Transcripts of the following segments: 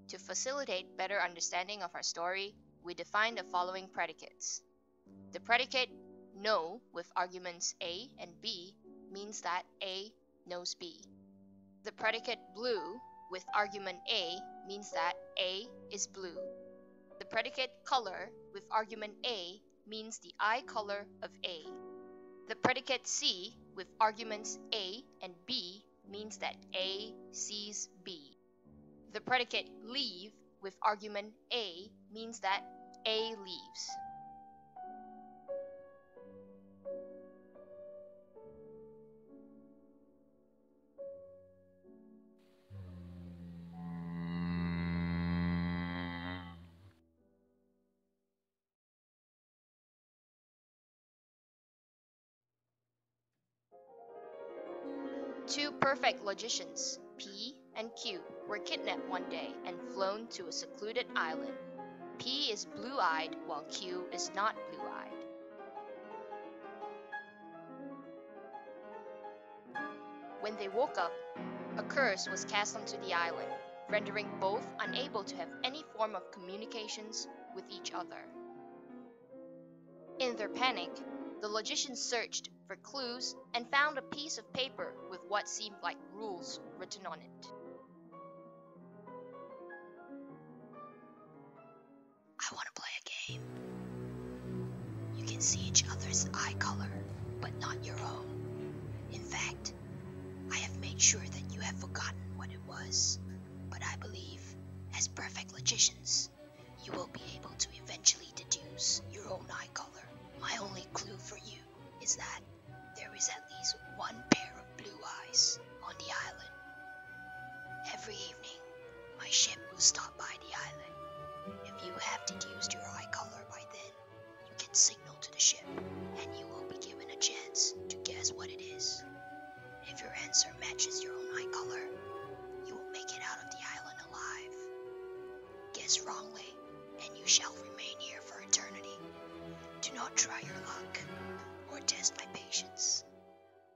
To facilitate better understanding of our story, we define the following predicates. The predicate know with arguments A and B means that A knows B. The predicate blue with argument A means that A is blue. The predicate color with argument A means the eye color of A. The predicate see with arguments A and B means that A sees B. The predicate leave with argument A means that A leaves. Two perfect logicians, P and Q, were kidnapped one day and flown to a secluded island. P is blue-eyed while Q is not blue-eyed. When they woke up, a curse was cast onto the island, rendering both unable to have any form of communications with each other. In their panic, the logicians searched for clues and found a piece of paper with what seemed like rules written on it. I want to play a game. You can see each other's eye color, but not your own. In fact, I have made sure that you have forgotten what it was, but I believe, as perfect logicians, you will be able to eventually deduce your own eye color. My only clue for you is that there is at least one pair of blue eyes on the island. Every evening, my ship will stop by the island. If you have deduced your eye color by then, you can signal to the ship, and you will be given a chance to guess what it is. If your answer matches your own eye color, you will make it out of the island alive. Guess wrongly, and you shall remain here for eternity. Do not try your luck, or test my patience.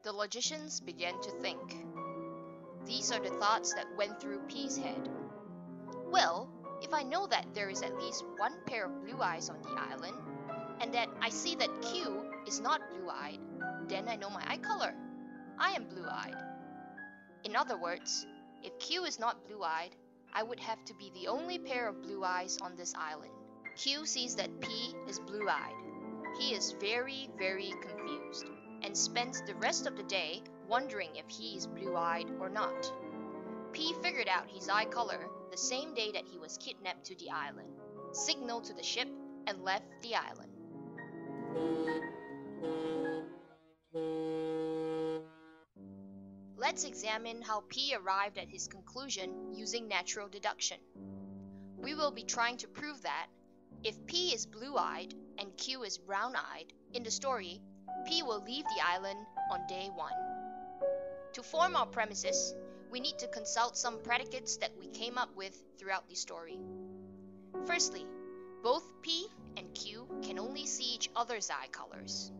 The logicians began to think. These are the thoughts that went through P's head. Well, if I know that there is at least one pair of blue eyes on the island, and that I see that Q is not blue-eyed, then I know my eye color. I am blue-eyed. In other words, if Q is not blue-eyed, I would have to be the only pair of blue eyes on this island. Q sees that P is blue-eyed. He is very, very confused and spends the rest of the day wondering if he is blue-eyed or not. P figured out his eye color the same day that he was kidnapped to the island, signaled to the ship, and left the island. Let's examine how P arrived at his conclusion using natural deduction. We will be trying to prove that if P is blue-eyed and Q is brown-eyed in the story, P will leave the island on day 1. To form our premises, we need to consult some predicates that we came up with throughout the story. Firstly, both P and Q can only see each other's eye colors.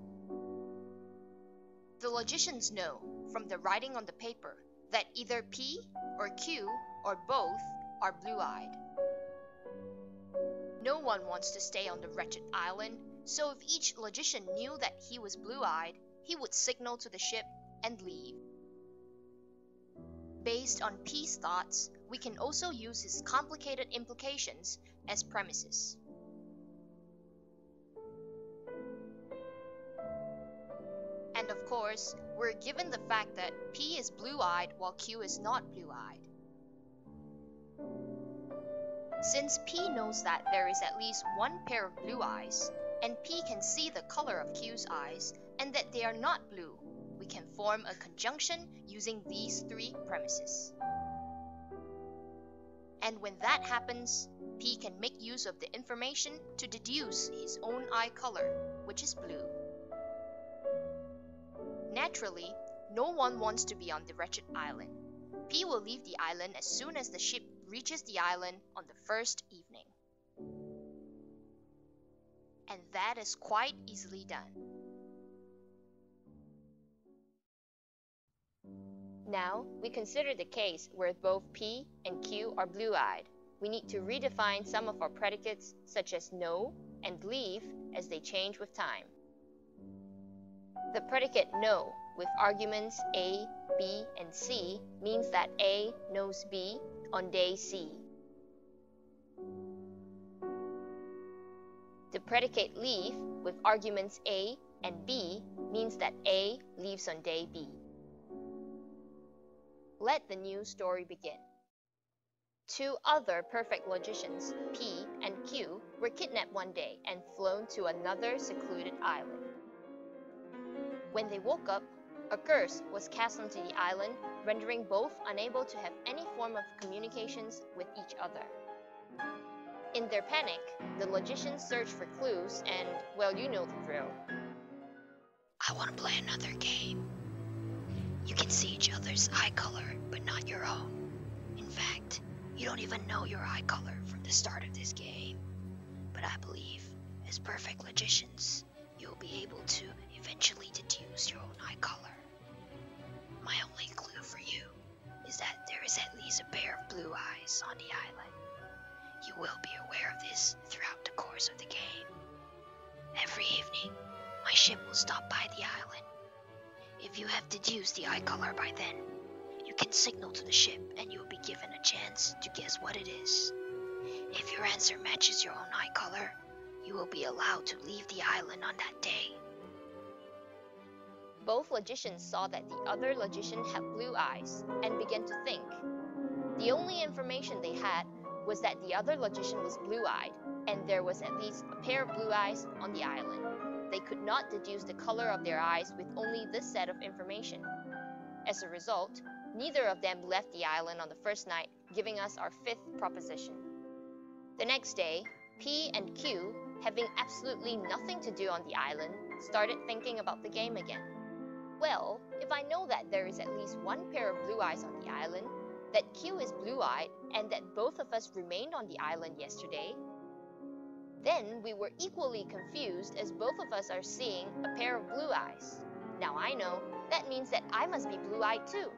The logicians know from the writing on the paper that either P or Q or both are blue-eyed. No one wants to stay on the wretched island, so if each logician knew that he was blue-eyed, he would signal to the ship and leave. Based on P's thoughts, we can also use his complicated implications as premises. And of course, we're given the fact that P is blue-eyed while Q is not blue-eyed. Since P knows that there is at least one pair of blue eyes, and P can see the color of Q's eyes, and that they are not blue, we can form a conjunction using these 3 premises. And when that happens, P can make use of the information to deduce his own eye color, which is blue. Naturally, no one wants to be on the wretched island. P will leave the island as soon as the ship reaches the island on the first evening. And that is quite easily done. Now, we consider the case where both P and Q are blue-eyed. we need to redefine some of our predicates such as know and leave as they change with time. The predicate know with arguments A, B, and C means that A knows B on day C. The predicate leave with arguments A and B means that A leaves on day B. Let the new story begin. Two other perfect logicians, P and Q, were kidnapped one day and flown to another secluded island. When they woke up, a curse was cast onto the island, rendering both unable to have any form of communications with each other. In their panic, the logicians searched for clues and, well, you know the drill. I want to play another game. You can see each other's eye color, but not your own. In fact, you don't even know your eye color from the start of this game. But I believe, as perfect logicians, you'll be able to eventually deduce your own eye color. My only clue for you is that there is at least a pair of blue eyes on the island. You will be aware of this throughout the course of the game. Every evening, my ship will stop by the island. If you have deduced the eye color by then, you can signal to the ship and you will be given a chance to guess what it is. If your answer matches your own eye color, you will be allowed to leave the island on that day. Both logicians saw that the other logician had blue eyes and began to think. The only information they had was that the other logician was blue-eyed, and there was at least a pair of blue eyes on the island. They could not deduce the color of their eyes with only this set of information. As a result, neither of them left the island on the first night, giving us our fifth proposition. The next day, P and Q, having absolutely nothing to do on the island, started thinking about the game again. Well, if I know that there is at least one pair of blue eyes on the island, that Q is blue-eyed, and that both of us remained on the island yesterday, then we were equally confused as both of us are seeing a pair of blue eyes. Now I know that means that I must be blue-eyed too.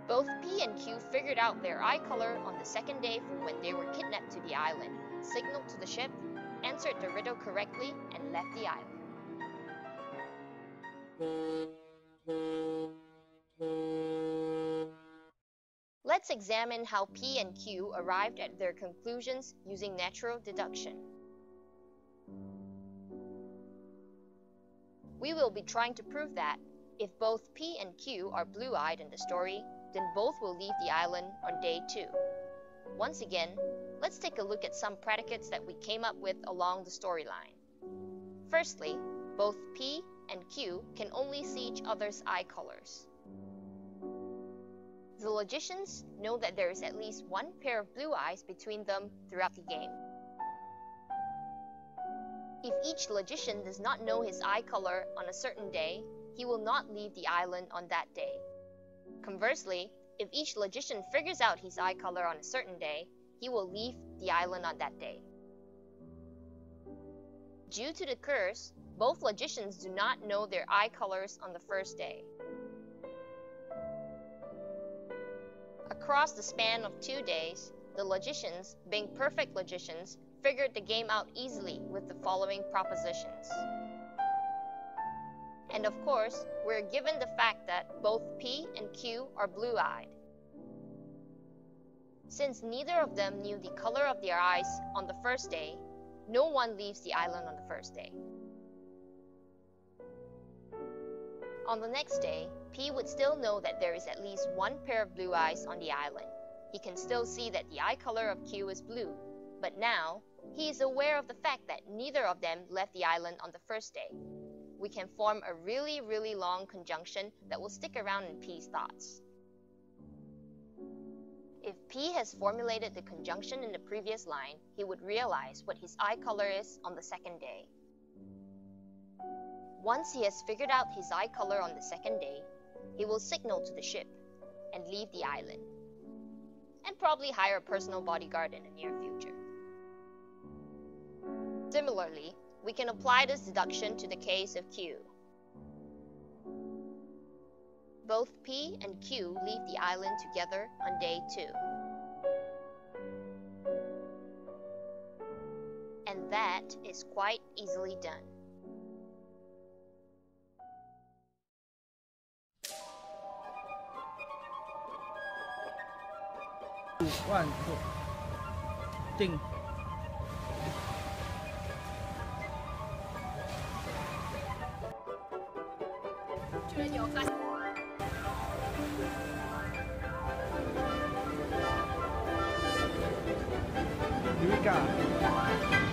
Both P and Q figured out their eye color on the second day from when they were kidnapped to the island, signaled to the ship, answered the riddle correctly, and left the island. Let's examine how P and Q arrived at their conclusions using natural deduction. We will be trying to prove that if both P and Q are blue-eyed in the story, then both will leave the island on day 2. Once again, let's take a look at some predicates that we came up with along the storyline. Firstly, both P and Q can only see each other's eye colors. The logicians know that there is at least one pair of blue eyes between them throughout the game. If each logician does not know his eye color on a certain day, he will not leave the island on that day. Conversely, if each logician figures out his eye color on a certain day, he will leave the island on that day. Due to the curse, both logicians do not know their eye colors on the first day. Across the span of 2 days, the logicians, being perfect logicians, figured the game out easily with the following propositions. And of course, we're given the fact that both P and Q are blue-eyed. Since neither of them knew the color of their eyes on the first day, no one leaves the island on the first day. On the next day, P would still know that there is at least one pair of blue eyes on the island. He can still see that the eye color of Q is blue, but now he is aware of the fact that neither of them left the island on the first day. We can form a really long conjunction that will stick around in P's thoughts. If P has formulated the conjunction in the previous line, he would realize what his eye color is on the second day. Once he has figured out his eye color on the second day, he will signal to the ship and leave the island, and probably hire a personal bodyguard in the near future. Similarly, we can apply this deduction to the case of Q. Both P and Q leave the island together on day 2. And that is quite easily done. One, thing. Here we go.